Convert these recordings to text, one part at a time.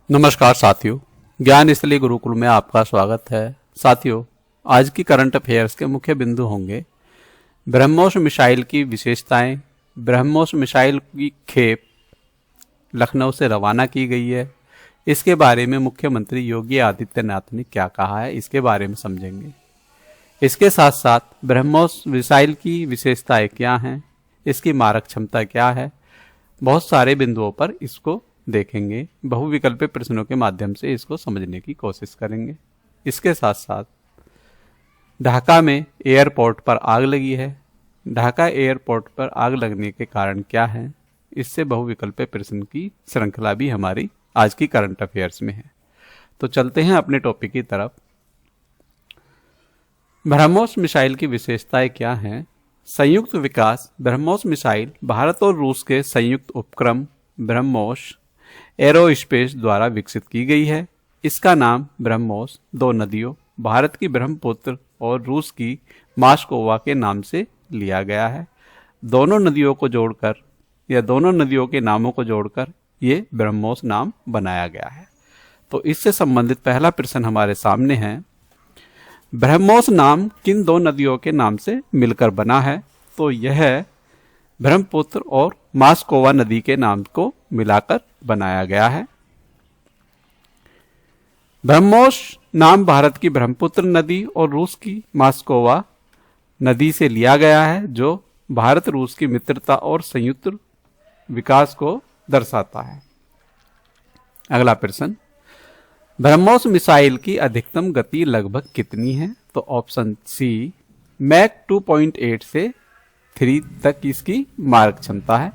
नमस्कार साथियों, ज्ञान इसलिए गुरुकुल में आपका स्वागत है। साथियों, आज की करंट अफेयर्स के मुख्य बिंदु होंगे ब्रह्मोस मिसाइल की विशेषताएं। ब्रह्मोस मिसाइल की खेप लखनऊ से रवाना की गई है। इसके बारे में मुख्यमंत्री योगी आदित्यनाथ ने क्या कहा है, इसके बारे में समझेंगे। इसके साथ साथ ब्रह्मोस मिसाइल की विशेषताएं क्या हैं, इसकी मारक क्षमता क्या है, बहुत सारे बिंदुओं पर इसको देखेंगे। बहुविकल्पी प्रश्नों के माध्यम से इसको समझने की कोशिश करेंगे। इसके साथ साथ ढाका में एयरपोर्ट पर आग लगी है। ढाका एयरपोर्ट पर आग लगने के कारण क्या है, इससे बहुविकल्पी प्रश्न की श्रृंखला भी हमारी आज की करंट अफेयर्स में है। तो चलते हैं अपने टॉपिक की तरफ। ब्रह्मोस मिसाइल की विशेषताएं क्या हैं? संयुक्त विकास। ब्रह्मोस मिसाइल भारत और रूस के संयुक्त उपक्रम ब्रह्मोस एरोस्पेस द्वारा विकसित की गई है। इसका नाम ब्रह्मोस दो नदियों, भारत की ब्रह्मपुत्र और रूस की मास्कोवा के नाम से लिया गया है। दोनों नदियों को जोड़कर या दोनों नदियों के नामों को जोड़कर ये ब्रह्मोस नाम बनाया गया है। तो इससे संबंधित पहला प्रश्न हमारे सामने है, ब्रह्मोस नाम किन दो नदियों के नाम से मिलकर बना है? तो यह ब्रह्मपुत्र और मास्कोवा नदी के नाम को मिलाकर बनाया गया है। ब्रह्मोस नाम भारत की ब्रह्मपुत्र नदी और रूस की मास्कोवा नदी से लिया गया है, जो भारत रूस की मित्रता और संयुक्त विकास को दर्शाता है। अगला प्रश्न, ब्रह्मोस मिसाइल की अधिकतम गति लगभग कितनी है? तो ऑप्शन सी, मैक 2.8 से 3 तक इसकी मारक क्षमता है।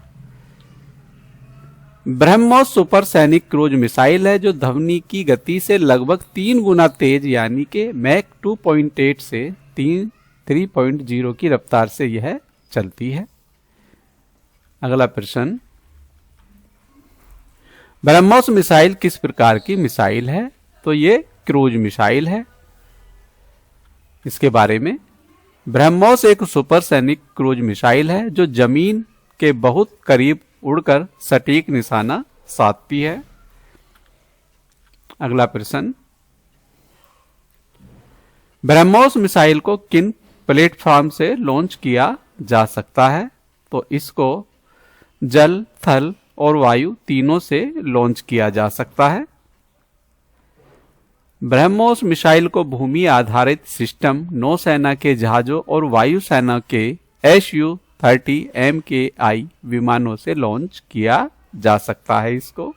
ब्रह्मोस सुपर सैनिक क्रूज मिसाइल है, जो ध्वनि की गति से लगभग 3 गुना तेज यानी कि मैक 2.8 से 3.0 की रफ्तार से यह चलती है। अगला प्रश्न, ब्रह्मोस मिसाइल किस प्रकार की मिसाइल है? तो ये क्रूज मिसाइल है। इसके बारे में, ब्रह्मोस एक सुपर सैनिक क्रूज मिसाइल है जो जमीन के बहुत करीब उड़कर सटीक निशाना साधती है। अगला प्रश्न, ब्रह्मोस मिसाइल को किन प्लेटफॉर्म से लॉन्च किया जा सकता है? तो इसको जल, थल और वायु तीनों से लॉन्च किया जा सकता है। ब्रह्मोस मिसाइल को भूमि आधारित सिस्टम, नौसेना के जहाजों और वायुसेना के Su-30 MKI विमानों से लॉन्च किया जा सकता है। इसको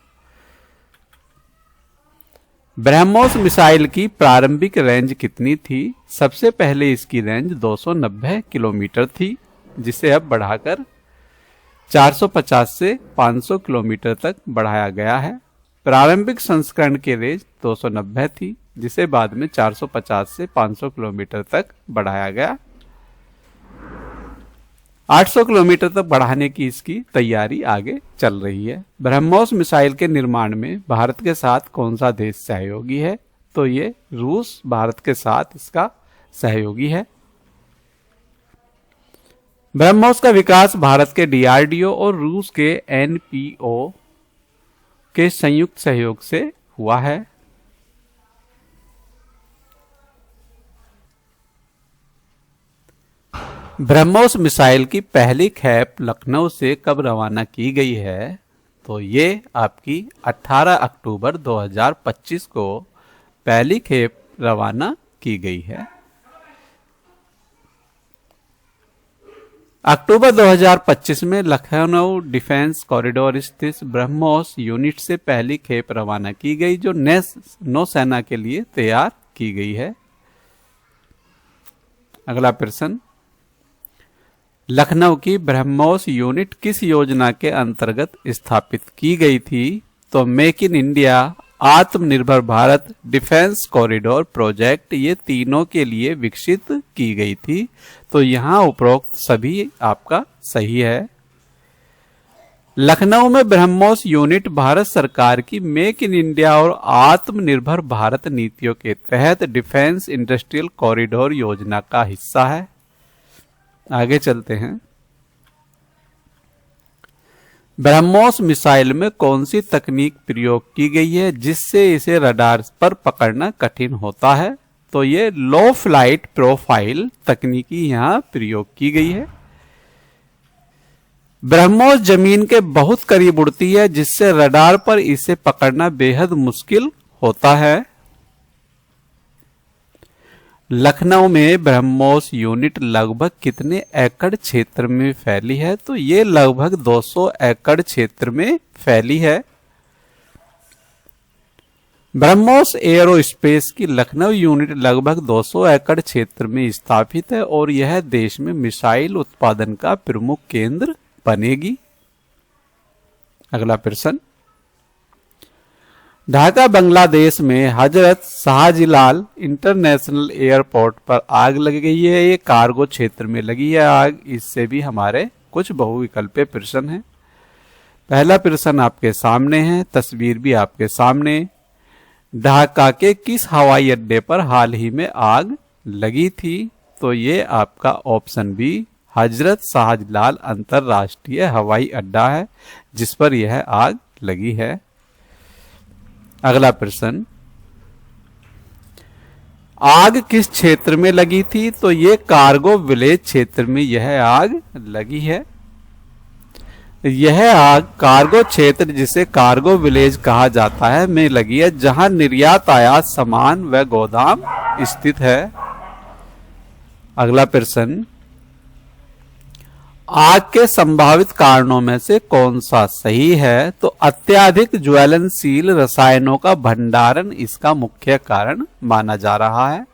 ब्रह्मोस मिसाइल की प्रारंभिक रेंज कितनी थी? सबसे पहले इसकी रेंज 290 किलोमीटर थी, जिसे अब बढ़ाकर 450 से 500 किलोमीटर तक बढ़ाया गया है। प्रारंभिक संस्करण की रेंज 290 थी, जिसे बाद में 450 से 500 किलोमीटर तक बढ़ाया गया। 800 किलोमीटर तक बढ़ाने की इसकी तैयारी आगे चल रही है। ब्रह्मोस मिसाइल के निर्माण में भारत के साथ कौन सा देश सहयोगी है? तो ये रूस भारत के साथ इसका सहयोगी है। ब्रह्मोस का विकास भारत के DRDO और रूस के NPO के संयुक्त सहयोग से हुआ है। ब्रह्मोस मिसाइल की पहली खेप लखनऊ से कब रवाना की गई है? तो ये आपकी 18 अक्टूबर 2025 को पहली खेप रवाना की गई है। अक्टूबर 2025 में लखनऊ डिफेंस कॉरिडोर स्थित ब्रह्मोस यूनिट से पहली खेप रवाना की गई, जो नौसेना के लिए तैयार की गई है। अगला प्रश्न, लखनऊ की ब्रह्मोस यूनिट किस योजना के अंतर्गत स्थापित की गई थी? तो मेक इन इंडिया, आत्मनिर्भर भारत, डिफेंस कॉरिडोर प्रोजेक्ट, ये तीनों के लिए विकसित की गई थी। तो यहां उपरोक्त सभी आपका सही है। लखनऊ में ब्रह्मोस यूनिट भारत सरकार की मेक इन इंडिया और आत्मनिर्भर भारत नीतियों के तहत डिफेंस इंडस्ट्रियल कॉरिडोर योजना का हिस्सा है। आगे चलते हैं। ब्रह्मोस मिसाइल में कौन सी तकनीक प्रयोग की गई है जिससे इसे रडार पर पकड़ना कठिन होता है? तो ये लो फ्लाइट प्रोफाइल तकनीकी यहां प्रयोग की गई है। ब्रह्मोस जमीन के बहुत करीब उड़ती है जिससे रडार पर इसे पकड़ना बेहद मुश्किल होता है। लखनऊ में ब्रह्मोस यूनिट लगभग कितने एकड़ क्षेत्र में फैली है? तो ये लगभग 200 एकड़ क्षेत्र में फैली है। ब्रह्मोस एयरोस्पेस की लखनऊ यूनिट लगभग 200 एकड़ क्षेत्र में स्थापित है और यह देश में मिसाइल उत्पादन का प्रमुख केंद्र बनेगी। अगला प्रश्न, ढाका बांग्लादेश में हजरत शाहजीलाल इंटरनेशनल एयरपोर्ट पर आग लग गई है। ये कार्गो क्षेत्र में लगी है आग। इससे भी हमारे कुछ बहुविकल्पीय प्रश्न हैं। पहला प्रश्न आपके सामने है, तस्वीर भी आपके सामने। ढाका के किस हवाई अड्डे पर हाल ही में आग लगी थी? तो ये आपका ऑप्शन बी हजरत शाहजीलाल अंतरराष्ट्रीय हवाई अड्डा है जिस पर यह आग लगी है। अगला प्रश्न, आग किस क्षेत्र में लगी थी? तो ये कार्गो विलेज क्षेत्र में यह आग लगी है। यह आग कार्गो क्षेत्र, जिसे कार्गो विलेज कहा जाता है, में लगी है जहां निर्यात आयात सामान व गोदाम स्थित है। अगला प्रश्न, आग के संभावित कारणों में से कौन सा सही है? तो अत्यधिक ज्वलनशील रसायनों का भंडारण इसका मुख्य कारण माना जा रहा है।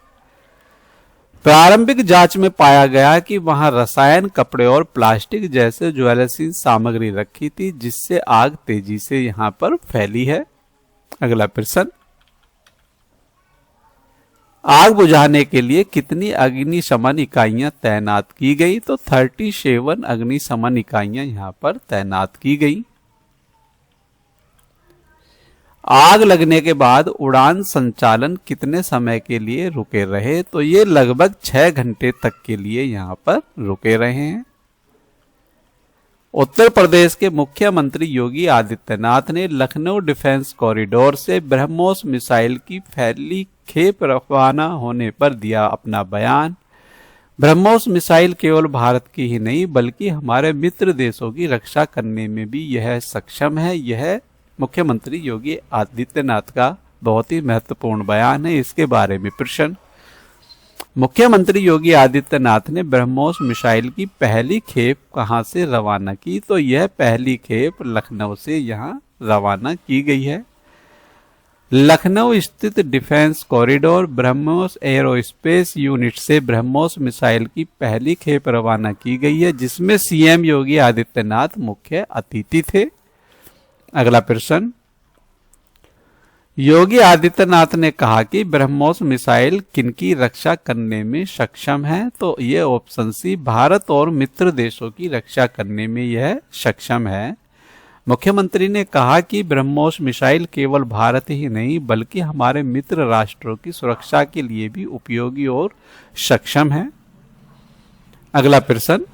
प्रारंभिक जांच में पाया गया कि वहां रसायन, कपड़े और प्लास्टिक जैसे ज्वलनशील सामग्री रखी थी जिससे आग तेजी से यहां पर फैली है। अगला प्रश्न, आग बुझाने के लिए कितनी अग्निशमन इकाइयां तैनात की गई? तो 37 अग्निशमन इकाइयां यहां पर तैनात की गई। आग लगने के बाद उड़ान संचालन कितने समय के लिए रुके रहे? तो ये लगभग 6 घंटे तक के लिए यहां पर रुके रहे हैं। उत्तर प्रदेश के मुख्यमंत्री योगी आदित्यनाथ ने लखनऊ डिफेंस कॉरिडोर से ब्रह्मोस मिसाइल की पहली खेप रवाना होने पर दिया अपना बयान। ब्रह्मोस मिसाइल केवल भारत की ही नहीं बल्कि हमारे मित्र देशों की रक्षा करने में भी यह सक्षम है। यह मुख्यमंत्री योगी आदित्यनाथ का बहुत ही महत्वपूर्ण बयान है। इसके बारे में प्रश्न, मुख्यमंत्री योगी आदित्यनाथ ने ब्रह्मोस मिसाइल की पहली खेप कहां से रवाना की? तो यह पहली खेप लखनऊ से यहां रवाना की गई है। लखनऊ स्थित defence corridor BrahMos aerospace unit से ब्रह्मोस मिसाइल की पहली खेप रवाना की गई है जिसमें सीएम योगी आदित्यनाथ मुख्य अतिथि थे। अगला प्रश्न, योगी आदित्यनाथ ने कहा कि ब्रह्मोस मिसाइल किनकी रक्षा करने में सक्षम है? तो ये ऑप्शन सी भारत और मित्र देशों की रक्षा करने में यह सक्षम है। मुख्यमंत्री ने कहा कि ब्रह्मोस मिसाइल केवल भारत ही नहीं बल्कि हमारे मित्र राष्ट्रों की सुरक्षा के लिए भी उपयोगी और सक्षम है। अगला प्रश्न,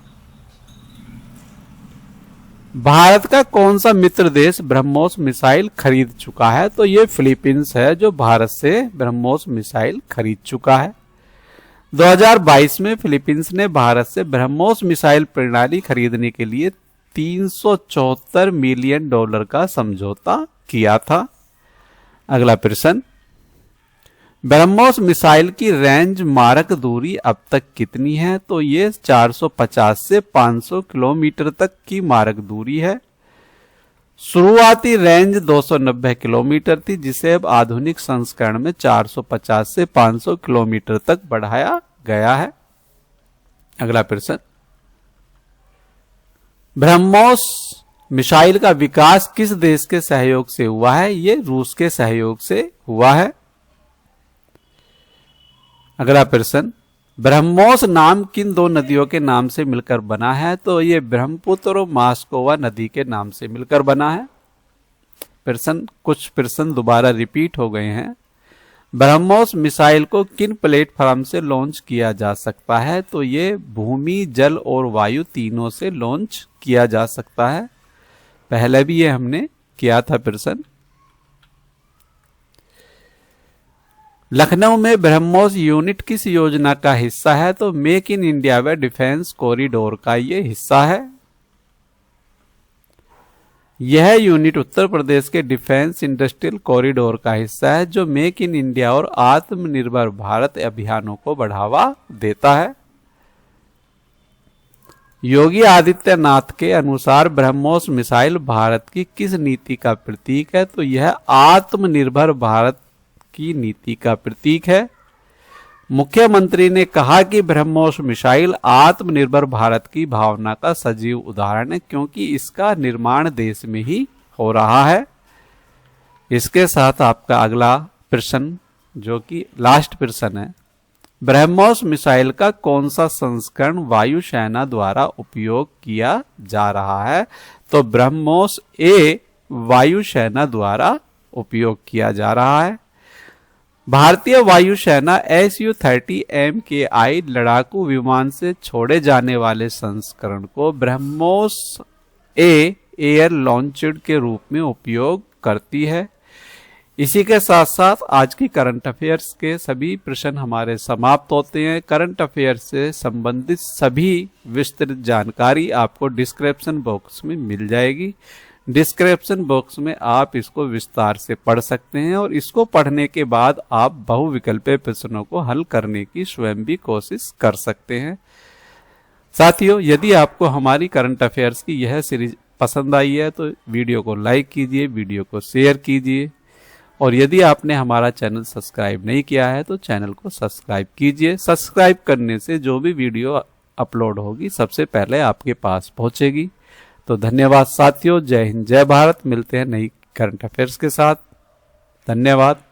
भारत का कौन सा मित्र देश ब्रह्मोस मिसाइल खरीद चुका है? तो ये फिलीपींस है जो भारत से ब्रह्मोस मिसाइल खरीद चुका है। 2022 में फिलीपींस ने भारत से ब्रह्मोस मिसाइल प्रणाली खरीदने के लिए $374 मिलियन का समझौता किया था। अगला प्रश्न, ब्रह्मोस मिसाइल की रेंज मारक दूरी अब तक कितनी है? तो ये 450 से 500 किलोमीटर तक की मारक दूरी है। शुरुआती रेंज 290 किलोमीटर थी जिसे अब आधुनिक संस्करण में 450 से 500 किलोमीटर तक बढ़ाया गया है। अगला प्रश्न, ब्रह्मोस मिसाइल का विकास किस देश के सहयोग से हुआ है? ये रूस के सहयोग से हुआ है। अगला प्रश्न, ब्रह्मोस नाम किन दो नदियों के नाम से मिलकर बना है? तो ये ब्रह्मपुत्र और मास्कोवा नदी के नाम से मिलकर बना है। कुछ प्रश्न दोबारा रिपीट हो गए हैं। ब्रह्मोस मिसाइल को किन प्लेटफॉर्म से लॉन्च किया जा सकता है? तो ये भूमि, जल और वायु तीनों से लॉन्च किया जा सकता है। पहले भी ये हमने किया था प्रश्न। लखनऊ में ब्रह्मोस यूनिट किस योजना का हिस्सा है? तो मेक इन इंडिया व डिफेंस कॉरिडोर का ये हिस्सा है। यह यूनिट उत्तर प्रदेश के डिफेंस इंडस्ट्रियल कॉरिडोर का हिस्सा है, जो मेक इन इंडिया और आत्मनिर्भर भारत अभियानों को बढ़ावा देता है। योगी आदित्यनाथ के अनुसार ब्रह्मोस मिसाइल भारत की किस नीति का प्रतीक है? तो यह आत्मनिर्भर भारत की नीति का प्रतीक है। मुख्यमंत्री ने कहा कि ब्रह्मोस मिसाइल आत्मनिर्भर भारत की भावना का सजीव उदाहरण है, क्योंकि इसका निर्माण देश में ही हो रहा है। इसके साथ आपका अगला प्रश्न, जो कि लास्ट प्रश्न है, ब्रह्मोस मिसाइल का कौन सा संस्करण वायुसेना द्वारा उपयोग किया जा रहा है? तो ब्रह्मोस ए वायुसेना द्वारा उपयोग किया जा रहा है। भारतीय वायुसेना Su-30 MKI लड़ाकू विमान से छोड़े जाने वाले संस्करण को ब्रह्मोस ए एयर लॉन्चड के रूप में उपयोग करती है। इसी के साथ साथ आज की करंट अफेयर्स के सभी प्रश्न हमारे समाप्त होते हैं। करंट अफेयर्स से संबंधित सभी विस्तृत जानकारी आपको डिस्क्रिप्शन बॉक्स में मिल जाएगी। डिस्क्रिप्शन बॉक्स में आप इसको विस्तार से पढ़ सकते हैं और इसको पढ़ने के बाद आप बहुविकल्पीय प्रश्नों को हल करने की स्वयं भी कोशिश कर सकते हैं। साथियों, यदि आपको हमारी करंट अफेयर्स की यह सीरीज पसंद आई है तो वीडियो को लाइक कीजिए, वीडियो को शेयर कीजिए, और यदि आपने हमारा चैनल सब्सक्राइब नहीं किया है तो चैनल को सब्सक्राइब कीजिए। सब्सक्राइब करने से जो भी वीडियो अपलोड होगी सबसे पहले आपके पास पहुंचेगी। तो धन्यवाद साथियों, जय हिंद, जय भारत। मिलते हैं नई करंट अफेयर्स के साथ। धन्यवाद।